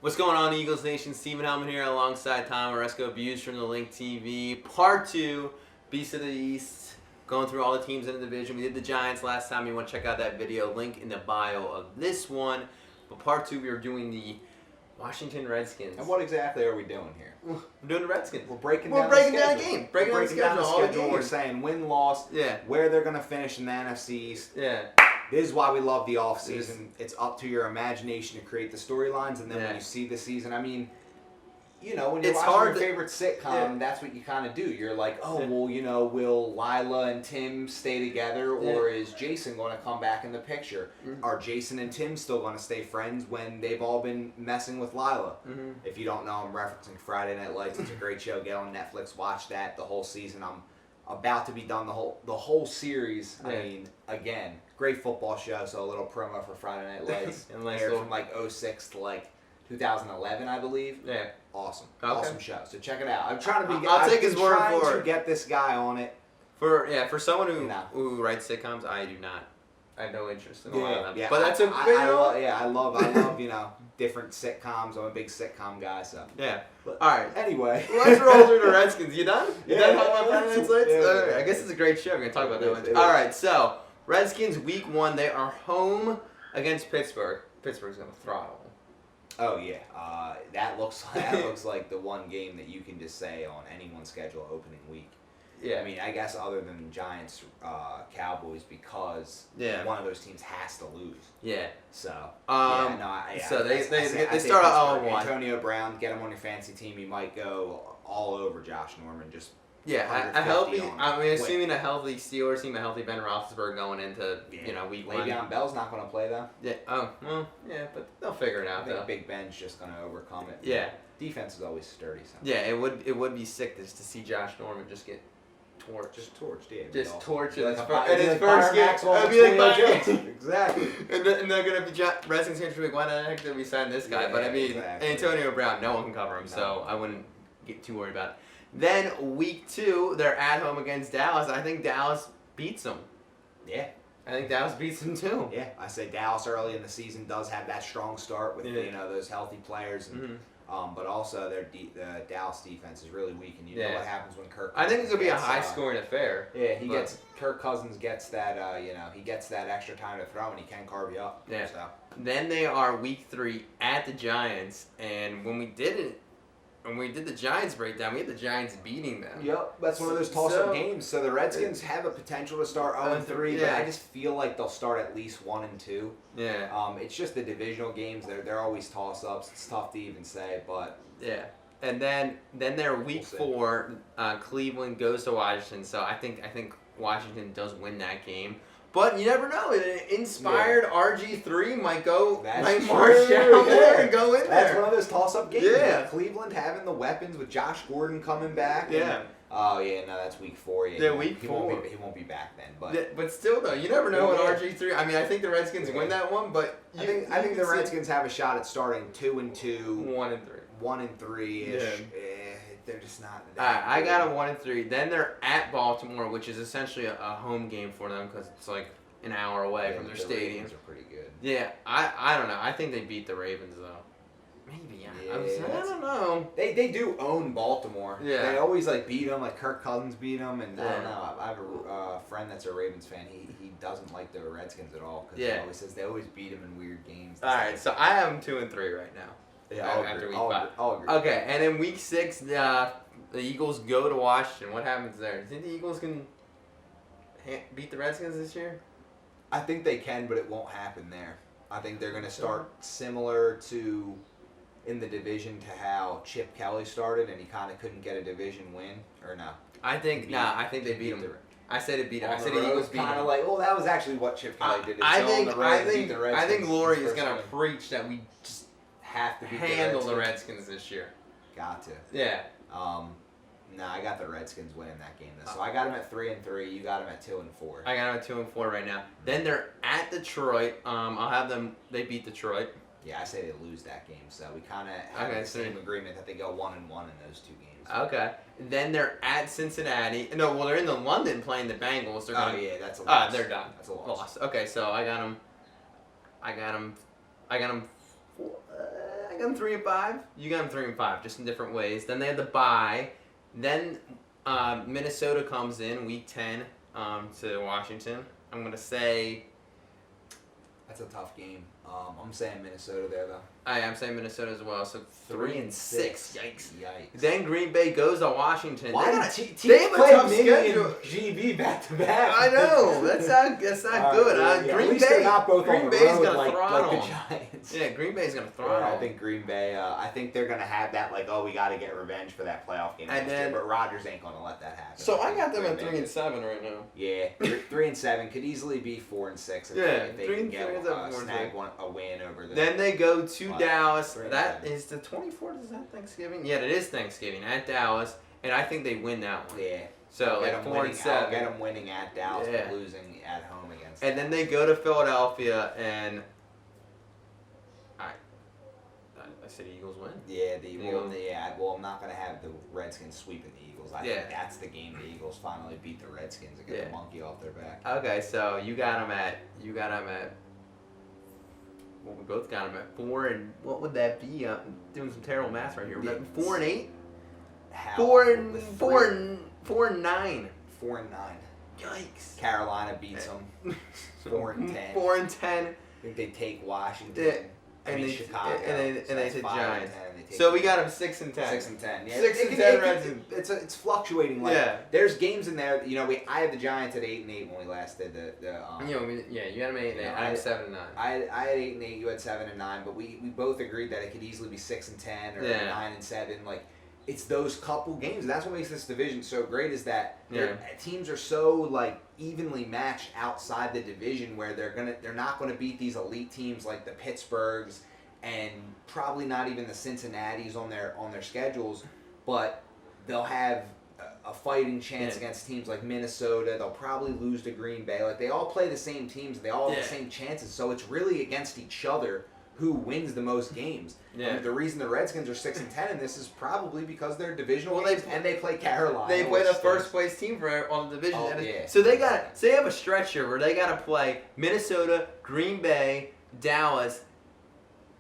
What's going on, Eagles Nation? Steven Hellmann here alongside Tom Aresco, Views from the Link TV. Part 2, Beast of the East, going through all the teams in the division. We did the Giants last time. You want to check out that video, link in the bio of this one. But Part 2, we are doing the Washington Redskins. And what exactly are we doing here? We're doing the Redskins. We're breaking down the game. Breaking down the schedule. We're saying win-loss, where they're going to finish in the NFC East. Yeah. This is why we love the offseason. It's up to your imagination to create the storylines, and then when you see the season, I mean, you know, when you're watching your favorite sitcom, that's what you kind of do. You're like, oh, well, you know, will Lila and Tim stay together, or is Jason going to come back in the picture? Are Jason and Tim still going to stay friends when they've all been messing with Lila? If you don't know, I'm referencing Friday Night Lights. It's a great show. Get on Netflix, watch that, the whole season. I'm about to be done the whole series. I mean, again, great football show. So a little promo for Friday Night Lights. Aired from like 06 to like 2011, I believe. Yeah, awesome, awesome show. So check it out. I'm trying to be. I'll take his word for it. To get this guy on it. For someone who writes sitcoms, I do not. I have no interest in a lot of them. Yeah, but that's I love you know, different sitcoms. I'm a big sitcom guy, so yeah. All right. Anyway, let's roll through the Redskins. You done? You done talking about Friday Night Lights? Yeah, I guess it's a great show. We're gonna talk about that one. All right. So Redskins week 1. They are home against Pittsburgh. Pittsburgh's gonna throttle them. Oh yeah. That looks like the one game that you can just say on anyone's schedule opening week. Yeah, I mean, I guess other than Giants, Cowboys, because one of those teams has to lose. Yeah. So. They start out 0-1. Antonio Brown, get him on your fantasy team. You might go all over Josh Norman. Just assuming a healthy Steelers team, a healthy Ben Roethlisberger going into week 1. Le'Veon Bell's not going to play though. Yeah. Oh well. Yeah, but they'll figure it out. I think Big Ben's just going to overcome it. Yeah. Defense is always sturdy. Sometimes. Yeah, it would be sick just to see Josh Norman just get. Just torched, yeah. Just torched in his first game. It'd be like Exactly. And they're going to be Redskins fans like, why the heck did we sign this guy? But I mean, Antonio Brown, no one can cover him, so I wouldn't get too worried about it. Then week 2, they're at home against Dallas. I think Dallas beats them. Yeah. I think Dallas beats them too. Yeah, I say Dallas early in the season does have that strong start with those healthy players and. But also the Dallas defense is really weak, and you know what happens when Kirk. I think it's gonna be a high-scoring affair. Yeah, Kirk Cousins gets that. He gets that extra time to throw, and he can carve you up. Yeah. So. Then they are week 3 at the Giants, and when we did the Giants breakdown, we had the Giants beating them. Yep, that's one of those toss-up games. So the Redskins have a potential to start 0-3, but I just feel like they'll start at least 1-2. Yeah. It's just the divisional games. They're always toss-ups. It's tough to even say, but yeah. And then they're week 4. Cleveland goes to Washington, so I think Washington does win that game. But you never know. An inspired RG3 might march down there and go in there. That's one of those toss-up games. Yeah. Cleveland having the weapons with Josh Gordon coming back. Yeah. That's week 4. Yeah, week 4. He won't be back then. But still, though, you never know what RG3. I mean, I think the Redskins win that one, but I think the Redskins have a shot at starting 2-2, 1-3, 1-3 ish. They're just not. I got a 1-3. Then they're at Baltimore, which is essentially a home game for them because it's like an hour away from their stadium. Ravens are pretty good. Yeah, I don't know. I think they beat the Ravens though. Maybe. I don't know. They do own Baltimore. Yeah. They always beat them. Like Kirk Cousins beat them, and I don't know. I have a friend that's a Ravens fan. He doesn't like the Redskins at all because he always says they always beat them in weird games. All right, so I have them 2-3 right now. Yeah, after week 5. I'll agree. Okay, and then week 6, the Eagles go to Washington. What happens there? Do you think the Eagles can beat the Redskins this year? I think they can, but it won't happen there. I think they're going to start similar to in the division to how Chip Kelly started, and he kind of couldn't get a division win, or no? I think they beat them. I said it beat them. I said the Eagles beat them. Kind of that was actually what Chip Kelly did. I think Lori is going to preach that we just have to handle the Redskins this year. Got to. Yeah. I got the Redskins winning that game. So I got them at 3-3. You got them at 2-4. I got them at 2-4 right now. Then they're at Detroit. I'll have them. They beat Detroit. Yeah, I say they lose that game. So we kind of have the same agreement that they go 1-1 in those 2 games. Okay. Then they're at Cincinnati. No, well, they're in the London playing the Bengals. That's a loss. They're done. That's a loss. Okay, so I got them. I got them got them 3-5. You got them 3-5, just in different ways. Then they have the bye. Then Minnesota comes in week 10 to Washington. I'm gonna say that's a tough game. I'm saying Minnesota there though. I'm saying Minnesota as well. So 3-6. Yikes. Yikes. Then Green Bay goes to Washington. Why They did have teams a play tough Mini schedule. and GB back to back? I know. That's not good. Yeah, Green at least Bay. they're not both Green on the Bay's road gonna like throttle the them. Giants. Yeah, Green Bay's gonna throttle. Yeah, I them. think Green Bay. I think they're gonna have that like, oh, we got to get revenge for that playoff game And last year. then- But Rodgers ain't gonna let that happen. So I got them Green at Bay 3-7 right now. Yeah, 3-7 could easily be 4-6. If they can get 3-7, snag a win over the. Then they go to Dallas. 3-7. That is the 24th. Is that Thanksgiving? Yeah, it is Thanksgiving at Dallas, and I think they win that one. Yeah. So Get like 'em 4-7. I'll get them winning at Dallas, Yeah. but losing at home against. And then they go to Philadelphia, and I said Eagles win. Yeah, Eagles. well, I'm not gonna have the Redskins sweeping the Eagles. I Yeah. think that's the game the Eagles finally beat the Redskins and get the monkey off their back. Okay, so you got them at. Well, we both got them at 4 and what would that be? Doing some terrible math right here. 4 and 8. 4 and 9. 4-9. Yikes. Carolina beats them. 4-10. 4-10. I think they take Washington. Yeah. And they Chicago. And they that's take 5 Giants. and 10, and they take So we got them 6-10. 6-10. Yeah, 6-10 Redskins. It's fluctuating. Like, Yeah. There's games in there. I had the Giants at 8-8 when we last did the You got them 8-8. Yeah, I have 7-9. I had 8-8. You had 7-9. But we both agreed that it could easily be 6-10 or 9-7. Like, it's those couple games. That's what makes this division so great. Is that teams are so like evenly matched outside the division where they're not gonna beat these elite teams like the Pittsburghs and probably not even the Cincinnatis on their schedules, but they'll have a fighting chance against teams like Minnesota. They'll probably lose to Green Bay. Like, they all play the same teams. They all have the same chances. So it's really against each other who wins the most games. Yeah. The reason the Redskins are 6-10 in this is probably because they're divisional games, and they play Carolina. They play the first place team on the division. Oh, yeah. So they have a stretch here where they got to play Minnesota, Green Bay, Dallas,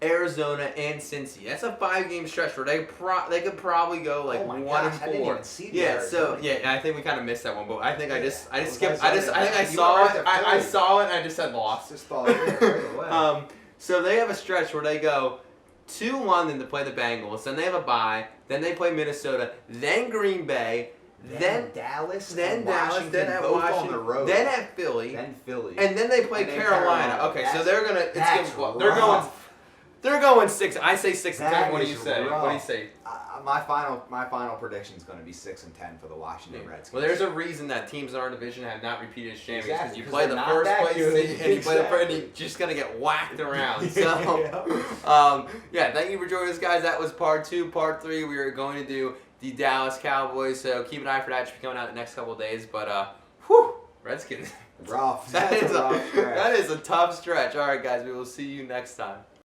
Arizona, and Cincy. That's a 5-game stretch where they could probably go like 1 and 4. I didn't even see Yeah, so I think we kind of missed that one, but I think I skipped. I I think I saw it. I saw it. And I just said lost. Just thought right away. So they have a stretch where they go to London to play the Bengals, then they have a bye, then they play Minnesota, then Green Bay, then Dallas, then Washington, then at both Washington, on the road, then at Philly, and Philly, and then they play and then Carolina. Okay, so they're gonna. They're going 6. I say 6-10. What do you say? Rough. What do you say? My final prediction is going to be 6-10 for the Washington Redskins. Well, there's a reason that teams in our division have not repeated as champions because Exactly, you play the they're first not that place good. team and you play the first, and you're just gonna get whacked around. So, thank you for joining us, guys. That was part 2. Part 3, we are going to do the Dallas Cowboys. So keep an eye for that. It should be coming out the next couple of days. But Redskins. Rough. That is a tough stretch. All right, guys. We will see you next time.